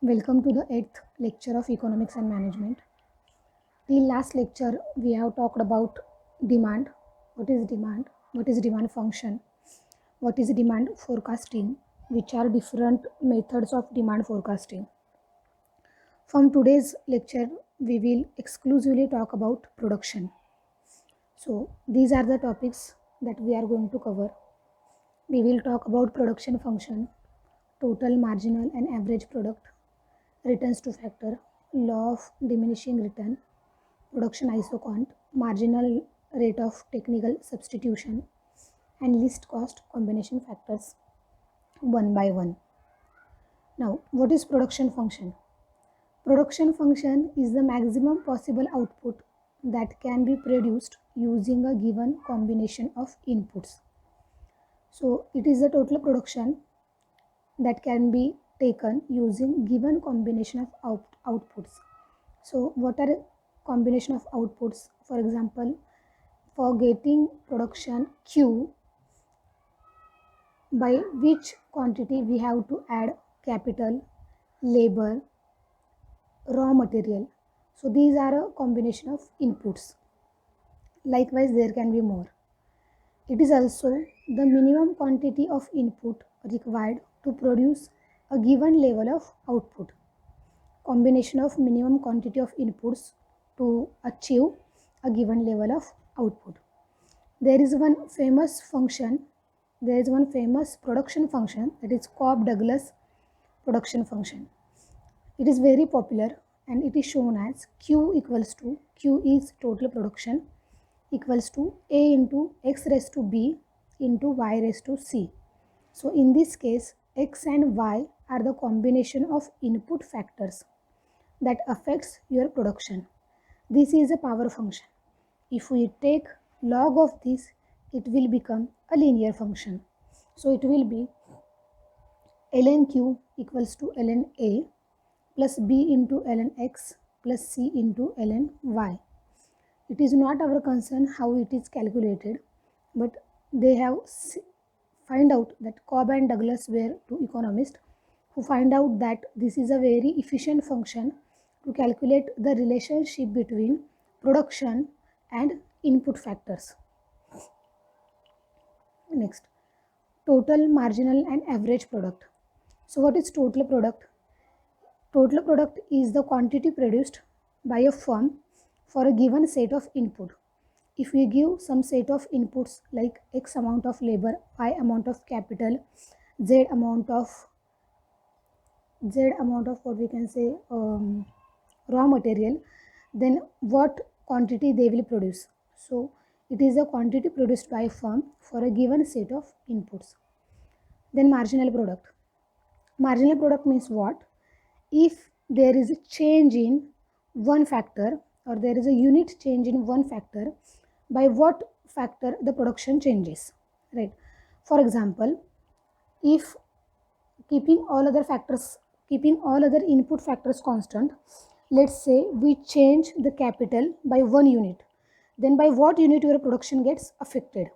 Welcome to the 8th lecture of Economics and Management. Till last lecture, we have talked about demand. What is demand function? What is demand forecasting? Which are different methods of demand forecasting. From today's lecture, we will exclusively talk about production. So, these are the topics that we are going to cover. We will talk about production function, total, marginal, and average product, returns to factor, law of diminishing return, production isocont, marginal rate of technical substitution, and least cost combination factors one by one. Now, what is production function? Production function is the maximum possible output that can be produced using a given combination of inputs. So, it is the total production that can be taken using given combination of outputs. So what are combination of outputs? For example, for getting production Q, by which quantity we have to add capital, labor, raw material. So these are a combination of inputs. Likewise, there can be more. It is also the minimum quantity of input required to produce a given level of output. Combination of minimum quantity of inputs to achieve a given level of output. There is one famous production function, that is Cobb-Douglas production function. It is very popular and it is shown as Q is total production equals to A into X raised to B into Y raised to C. So in this case, X and Y are the combination of input factors that affects your production. This is a power function. If we take log of this, it will become a linear function. So it will be ln q equals to ln a plus b into ln x plus c into ln y. It is not our concern how it is calculated, but they have find out that Cobb and Douglas were two economists who find out that this is a very efficient function to calculate the relationship between production and input factors. Next, total, marginal, and average product. So what is total product? Total product is the quantity produced by a firm for a given set of input. If we give some set of inputs like X amount of labor, Y amount of capital, Z amount of what we can say raw material, then what quantity they will produce. So it is a quantity produced by a firm for a given set of inputs. Then marginal product. Marginal product means what? If there is a change in one factor, or there is a unit change in one factor, by what factor the production changes, right? For example, if keeping all other input factors constant, let's say we change the capital by 1 unit, then by what unit your production gets affected?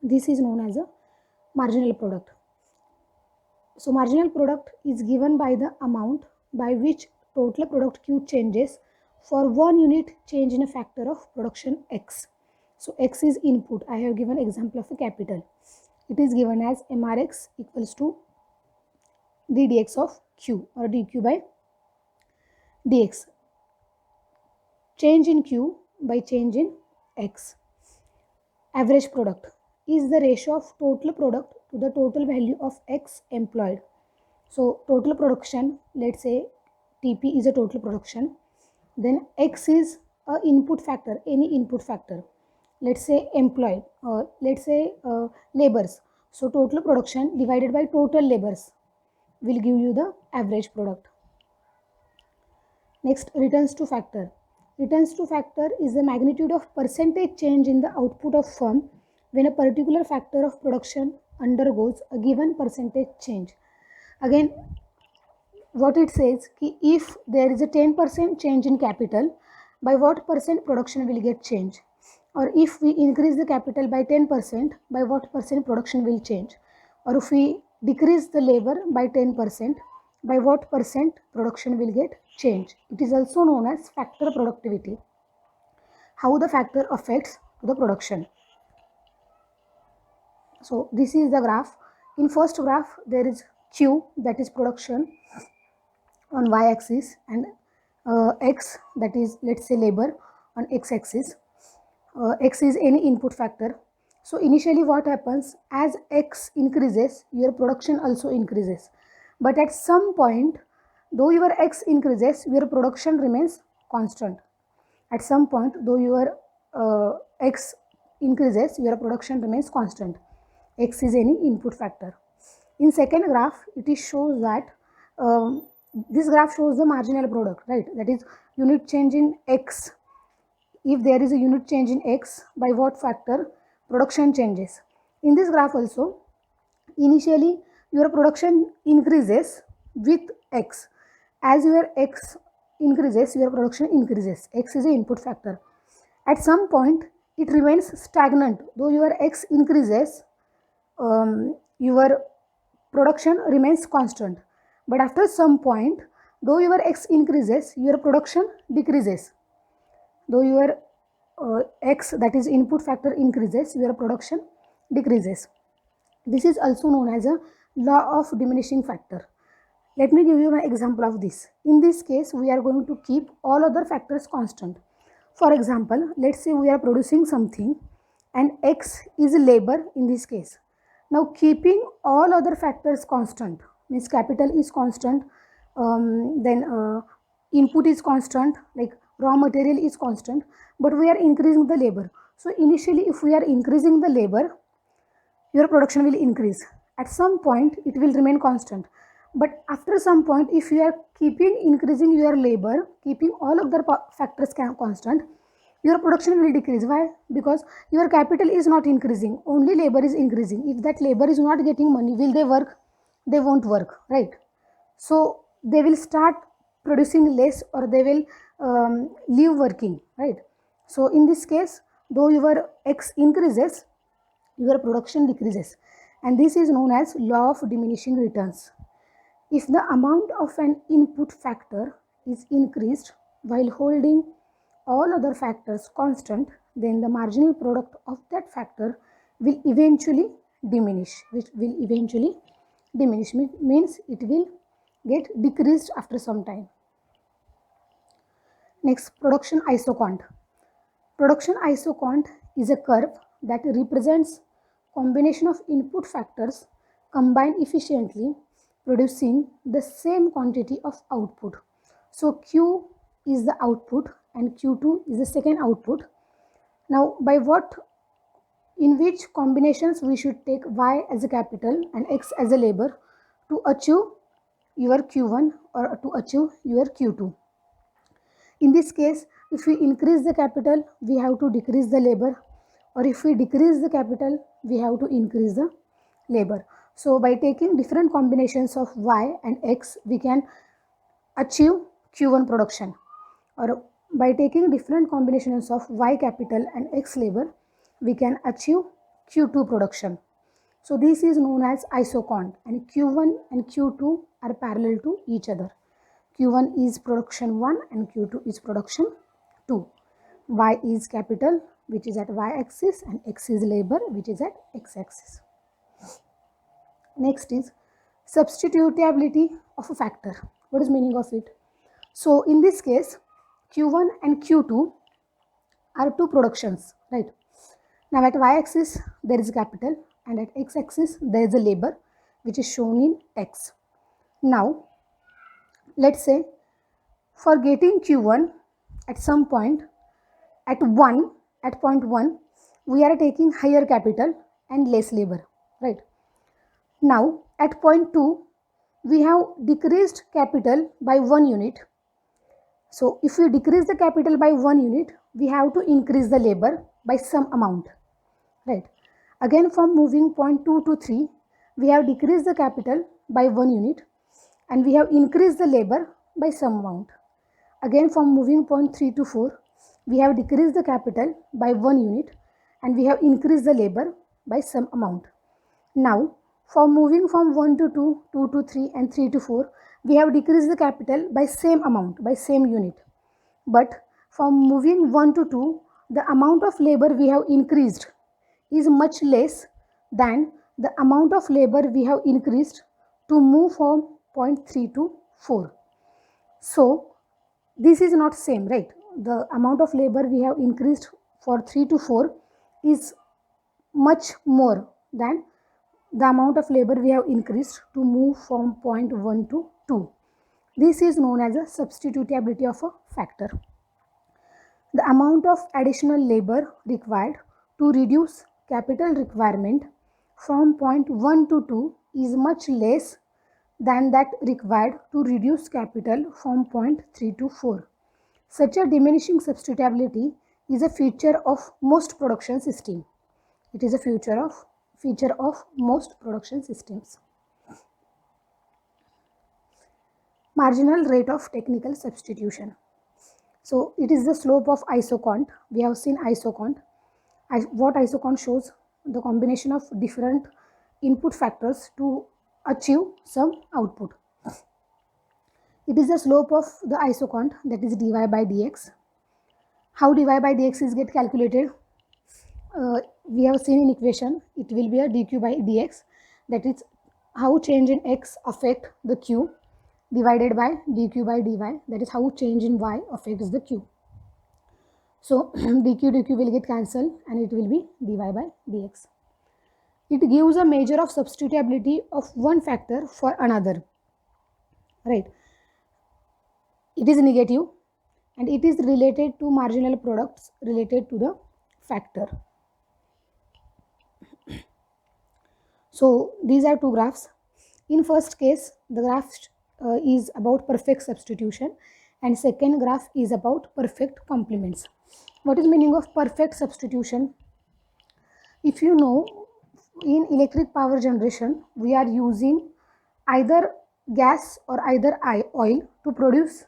This is known as a marginal product. So marginal product is given by the amount by which total product Q changes for 1 unit change in a factor of production X. So X is input. I have given example of a capital. It is given as MRX equals to ddx of Q, or dQ by dx. Change in Q by change in X. Average product is the ratio of total product to the total value of X employed. So total production, let's say TP is a total production, then X is a input factor, any input factor. Let's say employed, or let's say labors. So total production divided by total labors will give you the average product. Next, returns to factor. Returns to factor is the magnitude of percentage change in the output of firm when a particular factor of production undergoes a given percentage change. Again, what it says, if there is a 10% change in capital, by what percent production will get change? Or if we increase the capital by 10%, by what percent production will change? Or if we decrease the labor by 10%, by what percent production will get changed. It is also known as factor productivity. How the factor affects the production. So this is the graph. In first graph there is Q, that is production on y-axis, and X, that is let's say labor, on x-axis. X is any input factor. So initially what happens, as X increases your production also increases, but at some point though your X increases your production remains constant. At some point though your X increases your production remains constant. X is any input factor. In second graph it is shows that this graph shows the marginal product, right? That is unit change in X. If there is a unit change in X, by what factor production changes. In this graph also, initially your production increases with X. As your X increases, your production increases. X is an input factor. At some point it remains stagnant. Though your X increases, your production remains constant. But after some point, though your X increases, your production decreases. Though your X, that is input factor, increases, your production decreases. This is also known as a law of diminishing factor. Let me give you an example of this. In this case, we are going to keep all other factors constant. For example, let's say we are producing something and X is labor in this case. Now keeping all other factors constant, means capital is constant, then input is constant, like raw material is constant, but we are increasing the labor. So initially if we are increasing the labor, your production will increase. At some point it will remain constant, but after some point if you are keeping increasing your labor, keeping all of the factors constant, your production will decrease. Why? Because your capital is not increasing, only labor is increasing. If that labor is not getting money, will they work? They won't work, right? So they will start producing less, or they will leave working, right? So in this case, though your X increases, your production decreases, and this is known as law of diminishing returns. If the amount of an input factor is increased while holding all other factors constant, then the marginal product of that factor will eventually diminish, means it will get decreased after some time. Next, production isoquant. Production isoquant is a curve that represents combination of input factors combined efficiently, producing the same quantity of output. So Q is the output and Q2 is the second output. Now in which combinations we should take Y as a capital and X as a labor to achieve your Q1 or to achieve your Q2. In this case, if we increase the capital, we have to decrease the labor, or if we decrease the capital, we have to increase the labor. So by taking different combinations of Y and X, we can achieve Q1 production, or by taking different combinations of Y capital and X labor, we can achieve Q2 production. So this is known as isoquant, and Q1 and Q2 are parallel to each other. Q1 is production 1 and Q2 is production 2. Y is capital, which is at y-axis, and X is labor, which is at x-axis. Next is substitutability of a factor. What is meaning of it? So in this case, Q1 and Q2 are two productions, right? Now at y-axis there is capital, and at x-axis there is a labor, which is shown in X. Now let's say for getting Q1 at some point, at point 1 we are taking higher capital and less labor, right? Now at point 2 we have decreased capital by 1 unit. So if we decrease the capital by 1 unit, we have to increase the labor by some amount, right? Again, from moving point 2 to 3, we have decreased the capital by 1 unit and we have increased the labor by some amount. Again, from moving point 3 to 4, we have decreased the capital by 1 unit and we have increased the labor by some amount. Now, for moving from 1 to 2, 2 to 3 and 3 to 4, we have decreased the capital by same amount, by same unit. But from moving 1 to 2, the amount of labor we have increased is much less than the amount of labor we have increased to move from point 3 to 4. So this is not same, right? The amount of labor we have increased for 3 to 4 is much more than the amount of labor we have increased to move from point 1 to 2. This is known as a substitutability of a factor. The amount of additional labor required to reduce capital requirement from point 1 to 2 is much less than that required to reduce capital from point 3 to 4. Such a diminishing substitutability is a feature of most production systems. It is a feature of most production systems. Marginal rate of technical substitution. So it is the slope of isocont. We have seen isocont. What isocont shows? The combination of different input factors to achieve some output. It is the slope of the isocont, that is dy by dx. How dy by dx is get calculated? We have seen in equation, it will be a dq by dx, that is how change in x affect the q, divided by dq by dy, that is how change in y affects the q. So dq will get cancelled and it will be dy by dx. It gives a measure of substitutability of one factor for another, right? It is negative and it is related to marginal products related to the factor. So these are two graphs. In first case, the graph is about perfect substitution and second graph is about perfect complements. What is meaning of perfect substitution? If you know, in electric power generation, we are using either gas or either oil to produce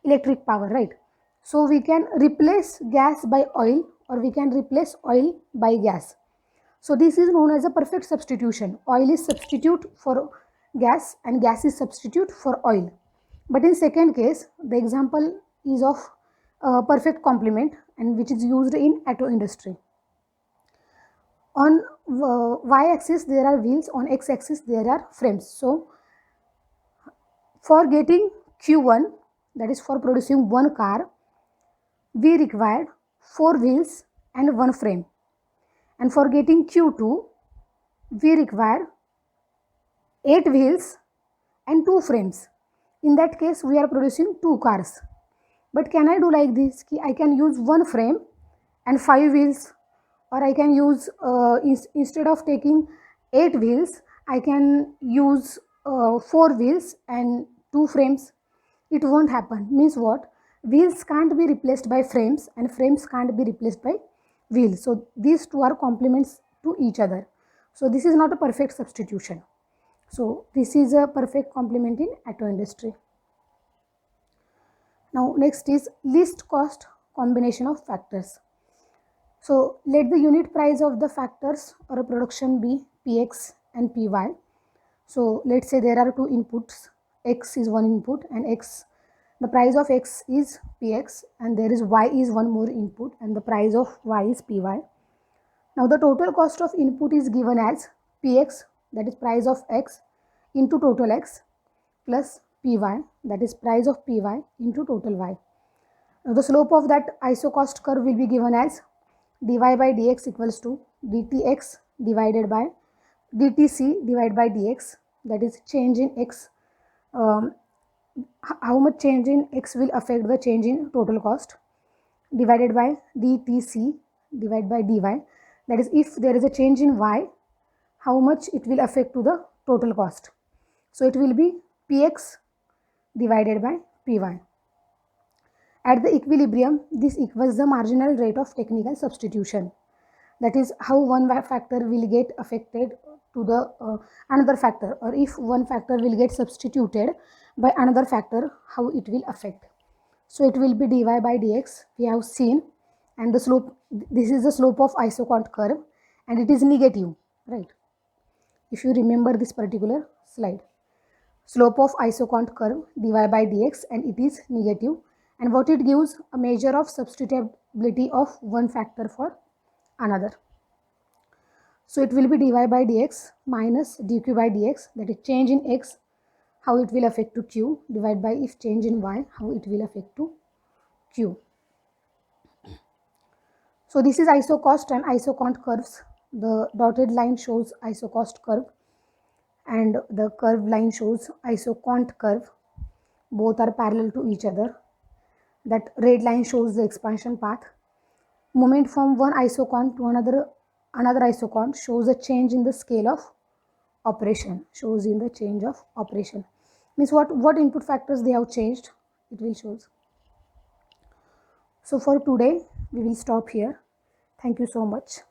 electric power, right? So we can replace gas by oil or we can replace oil by gas. So this is known as a perfect substitution. Oil is substitute for gas and gas is substitute for oil. But in second case, the example is of perfect complement and which is used in auto industry. On y-axis there are wheels, on x-axis there are frames. So for getting Q1, that is for producing one car, we required 4 wheels and 1 frame. And for getting Q2, we require 8 wheels and 2 frames. In that case, we are producing 2 cars. But can I do like this? I can use 1 frame and 5 wheels, or I can use, instead of taking 8 wheels, I can use 4 wheels and 2 frames. It won't happen. Means what? Wheels can't be replaced by frames and frames can't be replaced by wheels. So these two are complements to each other. So this is not a perfect substitution. So this is a perfect complement in auto industry. Now next is least cost combination of factors. So let the unit price of the factors or a production be Px and Py. So let's say there are two inputs, x is one input and x, the price of x is Px and there is y is one more input and the price of y is Py. Now the total cost of input is given as Px, that is price of x, into total x plus Py, that is price of Py into total y. Now the slope of that isocost curve will be given as dy by dx equals to dtx divided by dtc divided by dx, that is change in x, how much change in x will affect the change in total cost, divided by dtc divided by dy, that is if there is a change in y, how much it will affect to the total cost. So it will be Px divided by Py. At the equilibrium, this equals the marginal rate of technical substitution. That is how one factor will get affected to the another factor, or if one factor will get substituted by another factor, how it will affect. So it will be dy by dx, we have seen, and the slope, this is the slope of isocont curve and it is negative, right? If you remember this particular slide. slope of isocont curve dy by dx, and it is negative, and what it gives, a measure of substitutability of one factor for another. So it will be dy by dx minus dq by dx, that is change in x, how it will affect to q, divided by if change in y, how it will affect to q. So this is isocost and isocont curves. The dotted line shows isocost curve and the curved line shows isocont curve. Both are parallel to each other. That red line shows the expansion path. Movement from one isocont to another isocont shows a change in the scale of operation. Shows in the change of operation. Means what input factors they have changed, it will shows. So for today we will stop here. Thank you so much.